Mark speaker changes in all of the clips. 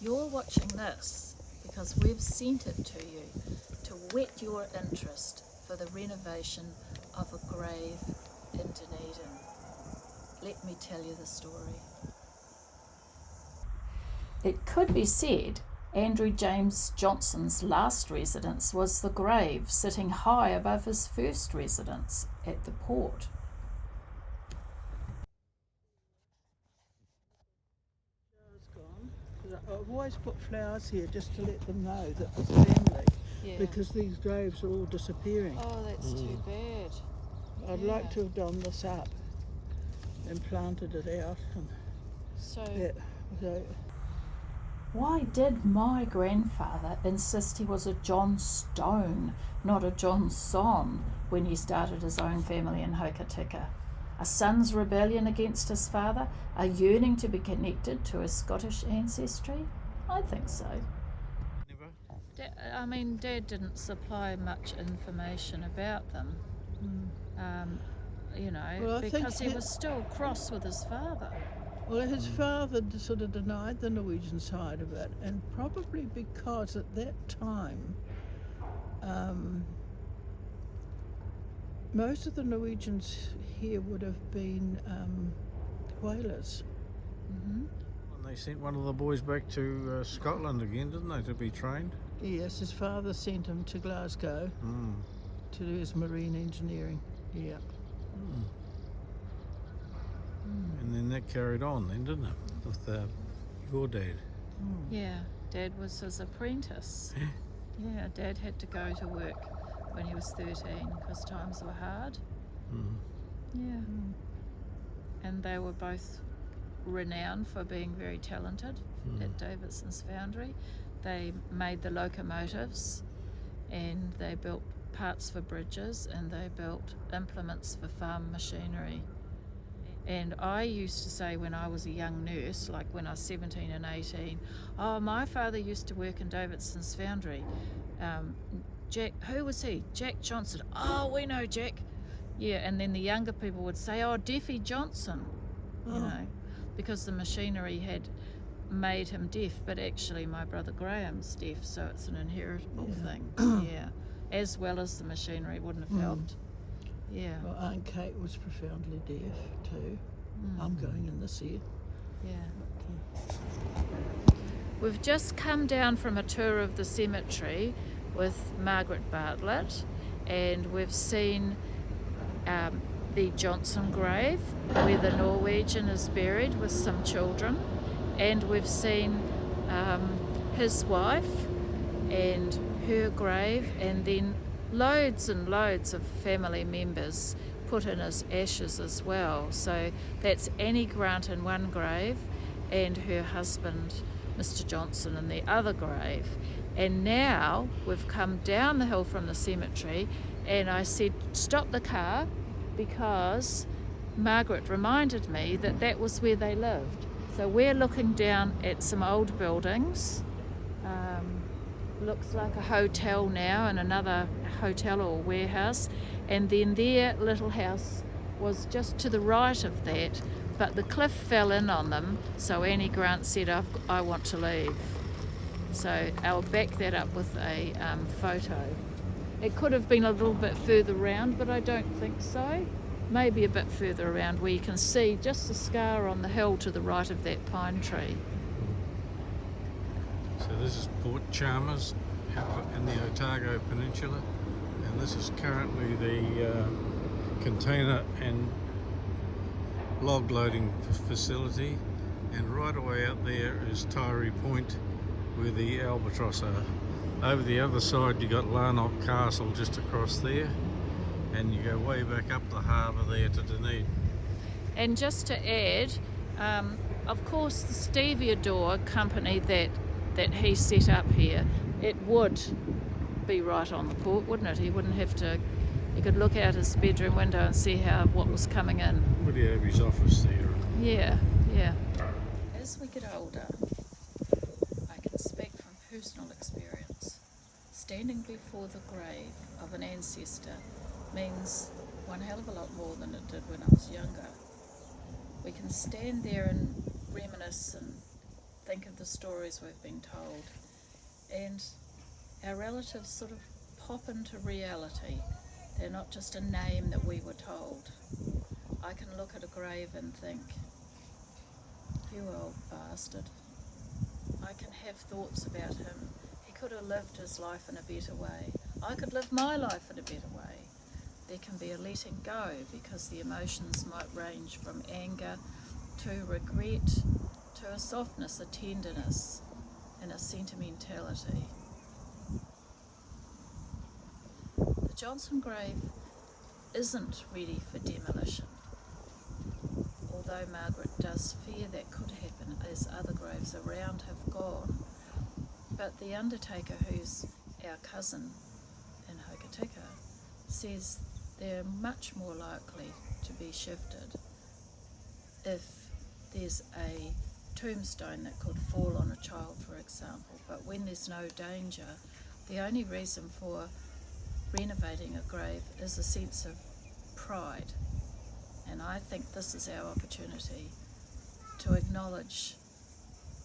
Speaker 1: You're watching this because we've sent it to you to whet your interest for the renovation of a grave in Dunedin. Let me tell you the story. It could be said Andrew James Johnson's last residence was the grave sitting high above his first residence at the port.
Speaker 2: I've always put flowers here just to let them know that it's family, because these graves are all disappearing.
Speaker 1: Oh, that's too bad.
Speaker 2: I'd like to have done this up and planted it out. And
Speaker 1: So why did my grandfather insist he was a John Stone, not a Johnson, when he started his own family in Hokitika? A son's rebellion against his father, a yearning to be connected to his Scottish ancestry? I think so.
Speaker 3: Never? Dad didn't supply much information about them, because he was still cross with his father.
Speaker 2: Well, his father sort of denied the Norwegian side of it, and probably because at that time most of the Norwegians here would have been whalers.
Speaker 3: Mm-hmm.
Speaker 4: And they sent one of the boys back to Scotland again, didn't they, to be trained?
Speaker 2: Yes, his father sent him to Glasgow to do his marine engineering. Yeah.
Speaker 4: And then that carried on then, didn't it, with your dad?
Speaker 3: Yeah, Dad was his apprentice. Yeah, Dad had to go to work when he was 13 because times were hard. Yeah. And they were both renowned for being very talented at Davidson's foundry. They made the locomotives, and they built parts for bridges, and they built implements for farm machinery. And I used to say when I was a young nurse, like when I was 17 and 18, oh, my father used to work in Davidson's foundry. Jack, who was he? Jack Johnson. Oh, we know Jack. Yeah, and then the younger people would say, oh, Deafy Johnson, you know, because the machinery had made him deaf, but actually my brother Graham's deaf, so it's an inheritable thing. Yeah, as well as the machinery wouldn't have helped. Yeah.
Speaker 2: Well, Aunt Kate was profoundly deaf too. I'm going in this year.
Speaker 3: Yeah. We've just come down from a tour of the cemetery with Margaret Bartlett, and we've seen the Johnson grave where the Norwegian is buried with some children, and we've seen his wife and her grave, and then loads and loads of family members put in his ashes as well. So that's Annie Grant in one grave and her husband Mr. Johnson in the other grave. And now we've come down the hill from the cemetery, and I said stop the car because Margaret reminded me that that was where they lived. So we're looking down at some old buildings. Looks like a hotel now, and another hotel or warehouse, and then their little house was just to the right of that, but the cliff fell in on them, so Annie Grant said, I want to leave. So I'll back that up with a photo. It could have been a little bit further around, but I don't think so. Maybe a bit further around where you can see just the scar on the hill to the right of that pine tree.
Speaker 4: So this is Port Chalmers in the Otago Peninsula, and this is currently the container and log loading facility, and right away up there is Tyree Point where the albatross are. Over the other side you got Larnock Castle just across there, and you go way back up the harbour there to Dunedin.
Speaker 3: And just to add, of course the Stevedore company that he set up here, it would be right on the port, wouldn't it? He wouldn't have to, he could look out his bedroom window and see what was coming in.
Speaker 4: Would he have his office there?
Speaker 3: Yeah, yeah.
Speaker 1: As we get older, I can speak from personal experience. Standing before the grave of an ancestor means one hell of a lot more than it did when I was younger. We can stand there and reminisce and
Speaker 3: think of the stories we've been told, and our relatives sort of pop into reality. They're not just a name that we were told. I can look at a grave and think, you old bastard. I can have thoughts about him. He could have lived his life in a better way. I could live my life in a better way. There can be a letting go, because the emotions might range from anger to regret to a softness, a tenderness, and a sentimentality. The Johnson grave isn't ready for demolition, although Margaret does fear that could happen as other graves around have gone. But the undertaker, who's our cousin in Hokitika, says they're much more likely to be shifted if there's a tombstone that could fall on a child, for example. But when there's no danger, the only reason for renovating a grave is a sense of pride. And I think this is our opportunity to acknowledge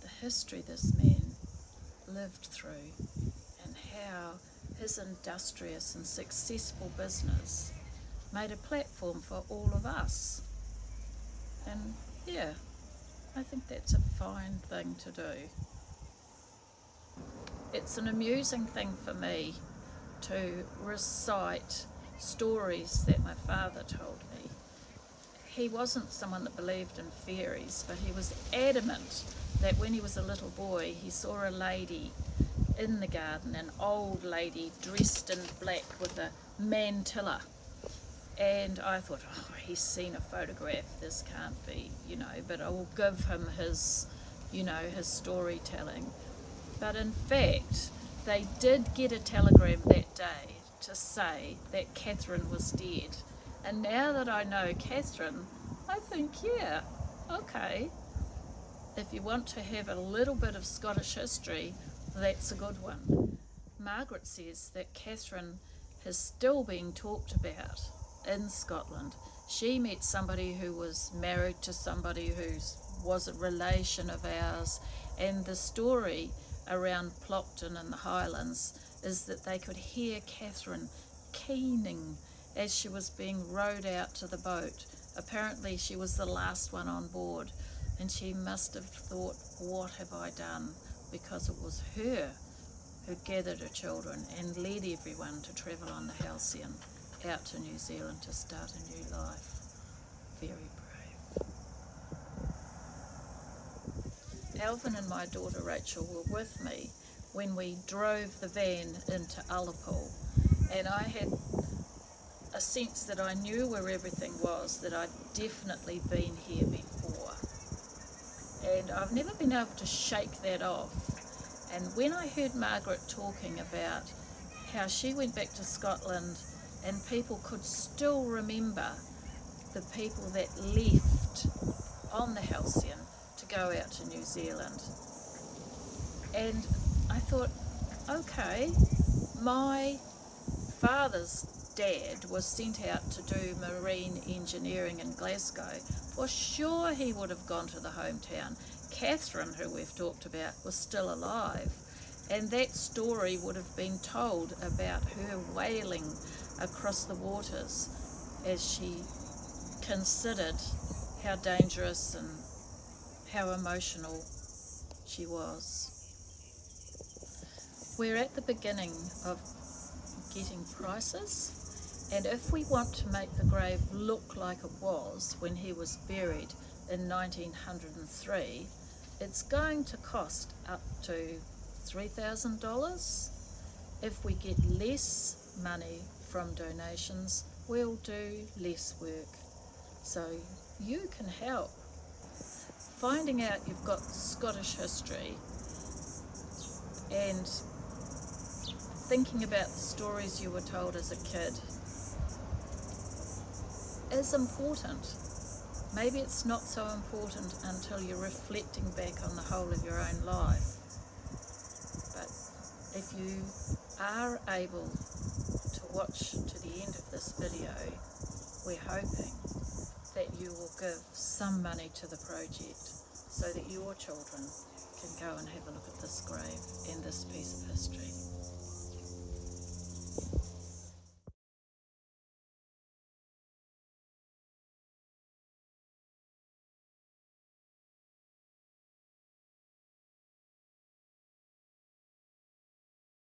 Speaker 3: the history this man lived through and how his industrious and successful business made a platform for all of us. And yeah, I think that's a fine thing to do. It's an amusing thing for me to recite stories that my father told me. He wasn't someone that believed in fairies, but he was adamant that when he was a little boy, he saw a lady in the garden, an old lady dressed in black with a mantilla. And I thought, oh, he's seen a photograph, this can't be, but I will give him his, his storytelling. But in fact, they did get a telegram that day to say that Catherine was dead. And now that I know Catherine, I think, yeah, okay. If you want to have a little bit of Scottish history, that's a good one. Margaret says that Catherine has still been talked about in Scotland. She met somebody who was married to somebody who was a relation of ours, and the story around Plockton in the Highlands is that they could hear Catherine keening as she was being rowed out to the boat. Apparently she was the last one on board, and she must have thought, what have I done? Because it was her who gathered her children and led everyone to travel on the Halcyon out to New Zealand to start a new life. Very brave. Alvin and my daughter Rachel were with me when we drove the van into Ullapool, and I had a sense that I knew where everything was, that I'd definitely been here before. And I've never been able to shake that off. And when I heard Margaret talking about how she went back to Scotland and people could still remember the people that left on the Halcyon to go out to New Zealand. And I thought, okay, my father's dad was sent out to do marine engineering in Glasgow. For sure he would have gone to the hometown. Catherine, who we've talked about, was still alive. And that story would have been told about her whaling across the waters as she considered how dangerous and how emotional she was. We're at the beginning of getting prices, and if we want to make the grave look like it was when he was buried in 1903, it's going to cost up to $3,000. If we get less money from donations, we'll do less work. So you can help. Finding out you've got Scottish history and thinking about the stories you were told as a kid is important. Maybe it's not so important until you're reflecting back on the whole of your own life. But if you are able to watch to the end of this video, we're hoping that you will give some money to the project so that your children
Speaker 1: can go and have a look at this grave and this piece of history.